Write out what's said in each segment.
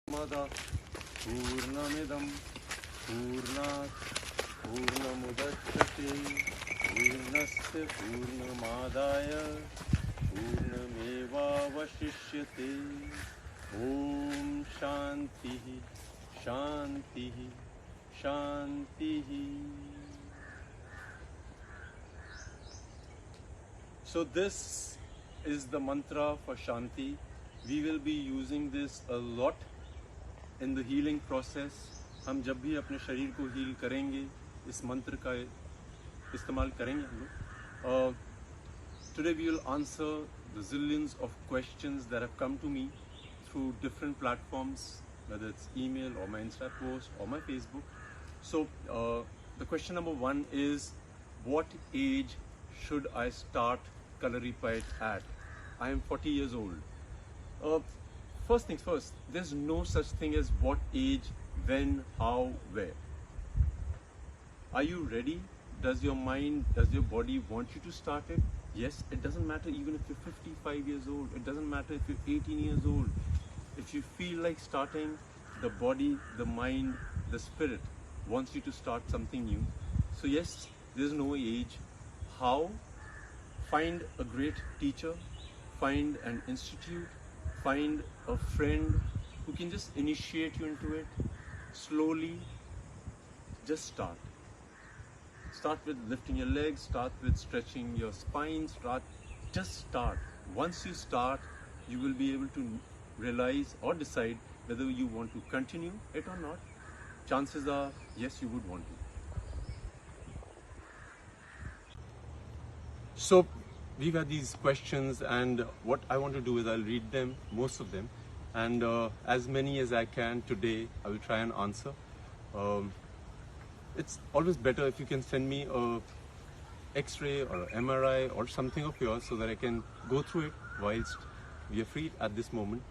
पूर्णमदः पूर्णमिदं पूर्णात् पूर्णमुदच्यते पूर्णस्य पूर्णमादाय पूर्णमेवावशिष्यते। ॐ शान्तिः शान्तिः शान्तिः। So this is the mantra for Shanti. We will be using this a lot in the healing process. हम जब भी अपने शरीर को हील करेंगे इस मंत्र का इस्तेमाल करेंगे हम लोग। Today we will answer the zillions of questions that have come to me through different platforms, whether it's email or my Insta post or my Facebook. So the question number one is, what age should I start Kalaripayat at? I am 40 years old. First things first, there's no such thing as what age, when, how, where. Are you ready? Does your mind, does your body want you to start it? Yes, it doesn't matter even if you're 55 years old. It doesn't matter if you're 18 years old. If you feel like starting, the body, the mind, the spirit wants you to start something new. So yes, there's no age. How? Find a great teacher, find an institute, find a friend who can just initiate you into it. Slowly, just start. Start with lifting your legs, start with stretching your spine, just start. Once you start, you will be able to realize or decide whether you want to continue it or not. Chances are, yes, you would want to. So we've had these questions, and what I want to do is I'll read them, most of them, and as many as I can today I will try and answer. It's always better if you can send me a X-ray or a MRI or something of yours so that I can go through it whilst we are free at this moment.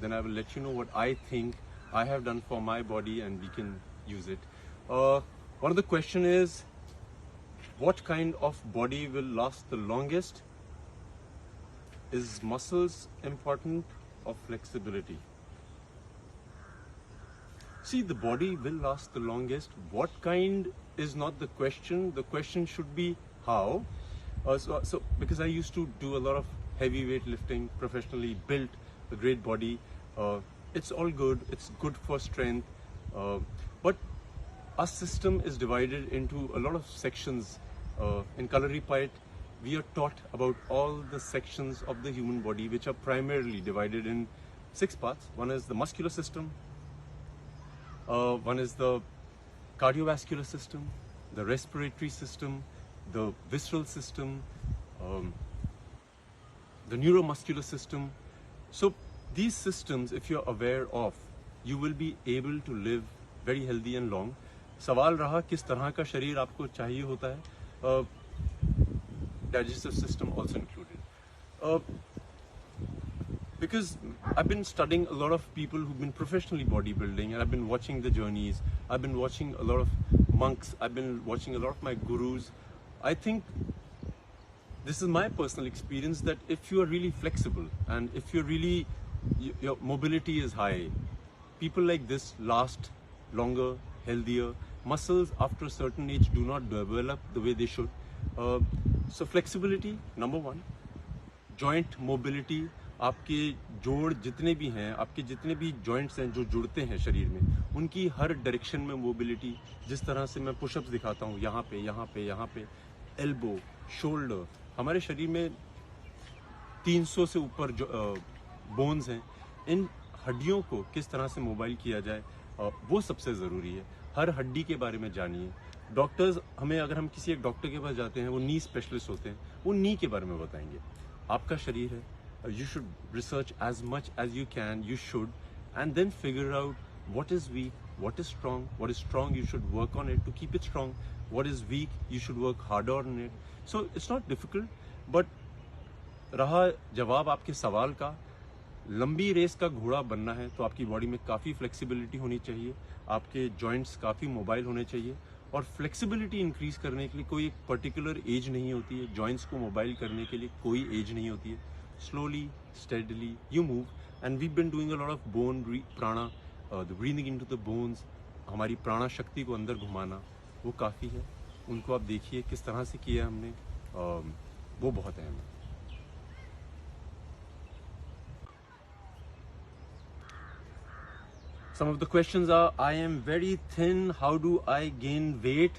Then I will let you know what I think I have done for my body and we can use it. One of the question is, what kind of body will last the longest? Is muscles important or flexibility? See, the body will last the longest. What kind is not the question. The question should be how. So because I used to do a lot of heavy weight lifting professionally, built a great body. It's all good. It's good for strength. But our system is divided into a lot of sections. In Kalaripayat, we are taught about all the sections of the human body, which are primarily divided in 6 parts. One is the muscular system, one is the cardiovascular system, the respiratory system, the visceral system, the neuromuscular system. So these systems, if you're aware of, you will be able to live very healthy and long. सवाल रहा किस तरह का शरीर आपको चाहिए होता है, digestive system also included. Because I've been studying a lot of people who've been professionally bodybuilding, and I've been watching the journeys. I've been watching a lot of monks. I've been watching a lot of my gurus. I think this is my personal experience that if you are really flexible and if you're really, your mobility is high, people like this last longer, healthier. Muscles after a certain age do not develop the way they should. So flexibility, number one. Joint mobility, आपके जोड़ जितने भी हैं, आपके जितने भी joints हैं जो जुड़ते हैं शरीर में, उनकी हर डायरेक्शन में मोबिलिटी. जिस तरह से मैं पुशअप्स दिखाता हूँ, यहाँ पे, यहाँ पे, यहाँ पे, एल्बो, शोल्डर, हमारे शरीर में 300 से ऊपर जो बोन्स हैं, इन हड्डियों को किस तरह से मोबाइल किया जाए, वो सबसे ज़रूरी है. हर हड्डी के बारे में जानिए. डॉक्टर्स हमें, अगर हम किसी एक डॉक्टर के पास जाते हैं, वो नी स्पेशलिस्ट होते हैं, वो नी के बारे में बताएंगे. आपका शरीर है, you should research as much as you can, you should, and then figure out what is weak, what is strong. What is strong, you should work on it to keep it strong. What is weak, you should work harder on it. So it's not difficult, but रहा जवाब आपके सवाल का, लंबी race का घोड़ा बनना है तो आपकी बॉडी में काफ़ी फ्लेक्सिबिलिटी होनी चाहिए, आपके जॉइंट्स काफ़ी मोबाइल होने चाहिए. और फ्लेक्सिबिलिटी इंक्रीज करने के लिए कोई एक पर्टिकुलर एज नहीं होती है, जॉइंट्स को मोबाइल करने के लिए कोई एज नहीं होती है. Slowly, steadily, you move, and we've been doing a lot of bone prana the breathing into the bones, हमारी प्राणा शक्ति को अंदर घुमाना, वो काफ़ी है। उनको आप देखिए किस तरह से किया हमने, वो बहुत अहम है। Some of the questions are, I am very thin, how do I gain weight?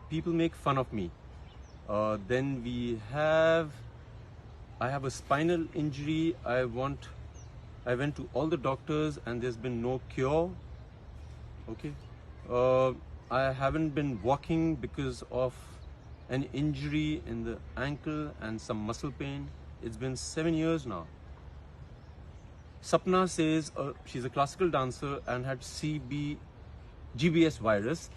People make fun of me. Then I have a spinal injury. I went to all the doctors and there's been no cure. Okay. I haven't been walking because of an injury in the ankle and some muscle pain. It's been 7 years now. Sapna says she's a classical dancer and had GBS virus,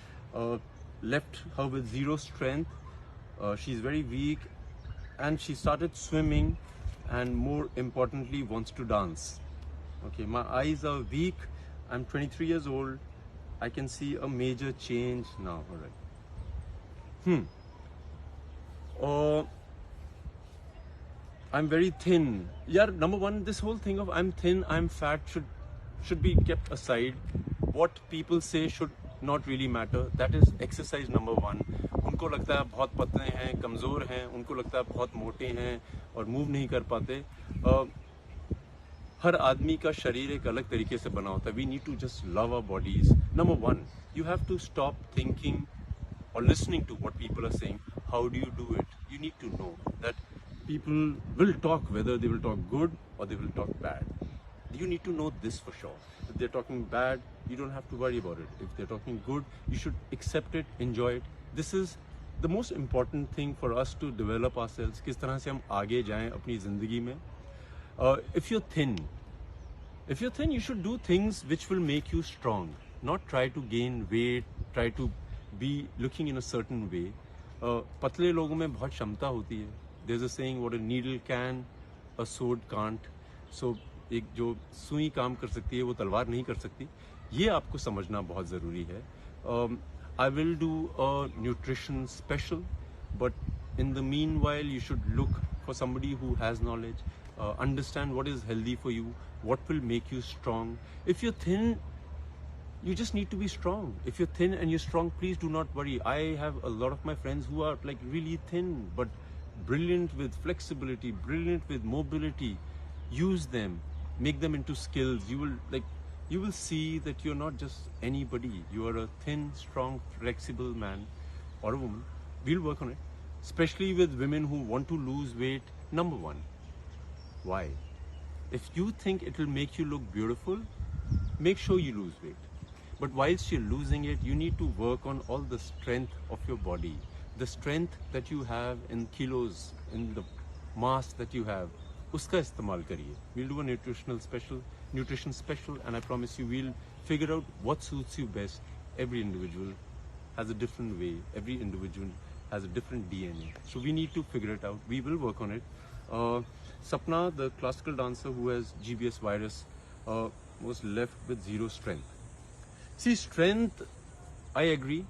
left her with zero strength. She's very weak and she started swimming and more importantly wants to dance. Okay, my eyes are weak. I'm 23 years old. I can see a major change now. All right. I'm very thin. Yeah, number one, this whole thing of I'm thin, I'm fat should be kept aside. What people say should not really matter. That is exercise number one. उनको लगता है बहुत पतले हैं, कमज़ोर हैं, उनको लगता है बहुत मोटे हैं और मूव नहीं कर पाते। हर आदमी का शरीर एक अलग तरीके से बना होता है। We need to just love our bodies. Number one, you have to stop thinking or listening to what people are saying. How do you do it? You need to know that people will talk, whether they will talk good or they will talk bad. You need to know this for sure. If they're talking bad, you don't have to worry about it. If they're talking good, you should accept it, enjoy it. This is the most important thing for us to develop ourselves. किस तरह से हम आगे जाएं अपनी ज़िंदगी में. If you're thin, you should do things which will make you strong. Not try to gain weight, try to be looking in a certain way. पतले लोगों में बहुत क्षमता होती है. There's a saying, what a needle can, a sword can't. So एक जो सुई काम कर सकती है वो तलवार नहीं कर सकती. ये आपको समझना बहुत ज़रूरी है. I will do a nutrition special, but in the meanwhile you should look for somebody who has knowledge, understand what is healthy for you, what will make you strong. If you're thin, you just need to be strong. If you're thin and you're strong, please do not worry. I have a lot of my friends who are like really thin, but brilliant with flexibility, brilliant with mobility. Use them, make them into skills. You will see that you're not just anybody. You are a thin, strong, flexible man or a woman. We'll work on it. Especially with women who want to lose weight. Number one, why? If you think it will make you look beautiful, make sure you lose weight. But whilst you're losing it, you need to work on all the strength of your body. The strength that you have in kilos, in the mass that you have, uska istemal kariye. We'll do a nutrition special, and I promise you we'll figure out what suits you best. Every individual has a different way. Every individual has a different DNA. So we need to figure it out. We will work on it. Sapna, the classical dancer who has GBS virus, was left with zero strength. See, strength, I agree.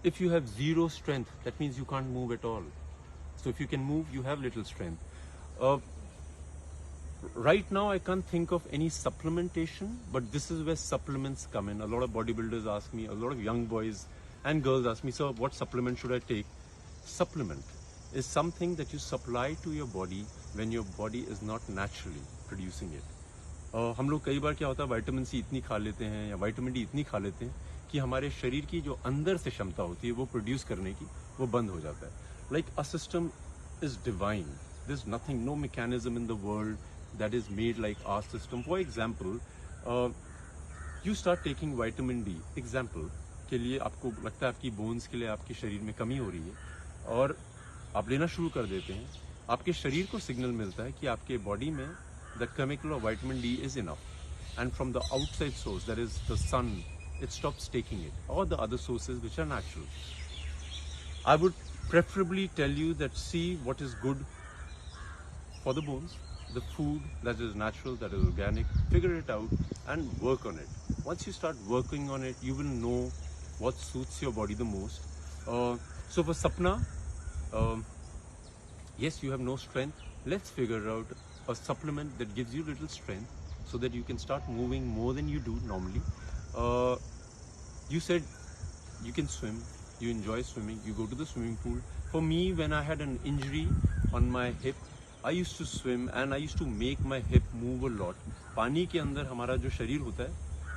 If you have zero strength, that means you can't move at all. So if you can move, you have little strength. Right now, I can't think of any supplementation, but this is where supplements come in. A lot of bodybuilders ask me, a lot of young boys and girls ask me, sir, what supplement should I take? Supplement is something that you supply to your body when your body is not naturally producing it. हम लोग कई बार क्या होता है, vitamin C इतनी खा लेते हैं या विटामिन डी इतनी खा लेते हैं कि हमारे शरीर की जो अंदर से क्षमता होती है वो प्रोड्यूस करने की, वो बंद हो जाता है. Like a system is divine. There is nothing, no mechanism in the world that is made like our system. For example, you start taking vitamin D. Example के लिए आपको लगता है आपकी बोन्स के लिए आपके शरीर में कमी हो रही है और आप लेना शुरू कर देते हैं. आपके शरीर को सिग्नल मिलता है कि आपके बॉडी में the chemical of vitamin D is enough, and from the outside source, that is the sun, it stops taking it, or the other sources which are natural. I would preferably tell you that see what is good for the bones, the food that is natural, that is organic, figure it out and work on it. Once you start working on it, you will know what suits your body the most. So for Sapna, yes, you have no strength. Let's figure out a supplement that gives you little strength so that you can start moving more than you do normally. You said you can swim, you enjoy swimming, you go to the swimming pool. For me, when I had an injury on my hip, I used to swim and I used to make my hip move a lot. पानी के अंदर हमारा जो शरीर होता है,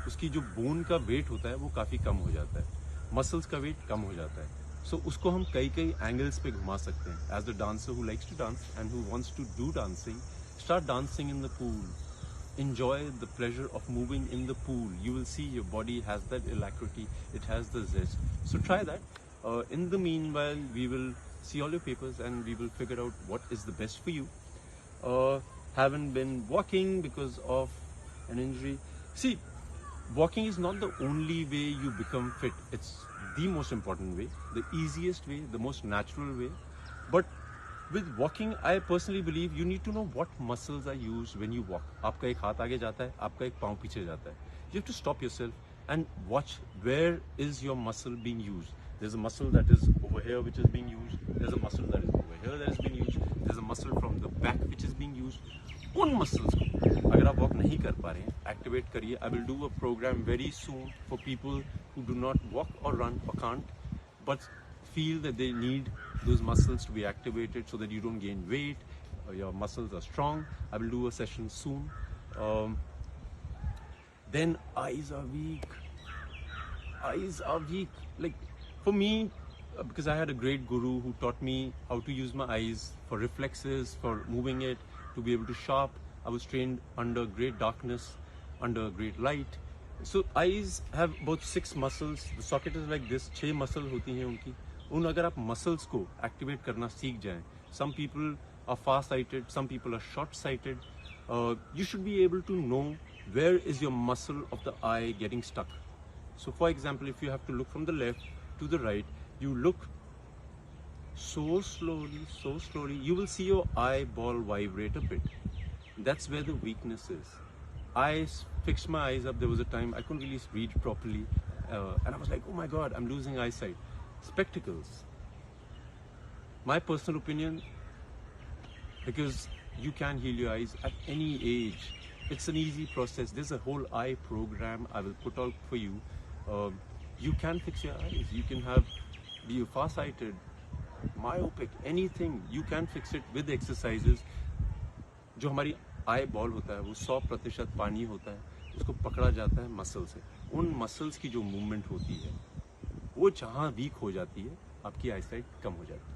उसकी जो बोन का वेट होता है वो काफ़ी कम हो जाता है, मसल्स का वेट कम हो जाता है. सो उसको हम कई एंगल्स पे घुमा सकते हैं. As the dancer who likes to dance and who wants to do dancing, start dancing in the pool. Enjoy the pleasure of moving in the pool. You will see your body has that alacrity, it has the zest. So try that. In the meanwhile, we will see all your papers and we will figure out what is the best for you. Haven't been walking because of an injury. See, walking is not the only way you become fit. It's the most important way, the easiest way, the most natural way. But with walking, I personally believe you need to know what muscles are used when you walk. आपका एक हाथ आगे जाता है, आपका एक पाँव पीछे जाता है. You have to stop yourself and watch where is your muscle being used. There's a muscle that is over here which is being used. There's a muscle that is over here that is being used. There's a muscle from the back which is being used. उन muscles को अगर आप walk नहीं कर पा रहे हैं, activate करिए. I will do a program very soon for people who do not walk or run or can't, but feel that they need those muscles to be activated so that you don't gain weight, your muscles are strong. I will do a session soon. Then eyes are weak. Eyes are weak. Like for me, because I had a great guru who taught me how to use my eyes for reflexes, for moving it, to be able to sharp. I was trained under great darkness, under great light. So eyes have about 6 muscles. The socket is like this. 6 muscles होती हैं उनकी. उन अगर आप muscles को activate करना सीख जाएं, some people are fast sighted, some people are short sighted, you should be able to know where is your muscle of the eye getting stuck. So for example, if you have to look from the left to the right, you look so slowly, you will see your eyeball vibrate a bit. That's where the weakness is. I fixed my eyes up. There was a time I couldn't really read properly, and I was like, oh my god, I'm losing eyesight. Spectacles. My personal opinion, because you can heal your eyes at any age. It's an easy process. There's a whole eye program I will put out for you. You can fix your eyes. You can be far-sighted, myopic, anything. You can fix it with exercises. जो हमारी eye ball होता है वो 100% पानी होता है, उसको पकड़ा जाता है मसल से. उन मसल्स की जो मूवमेंट होती है वो जहाँ वीक हो जाती है आपकी आईसाइट कम हो जाती है.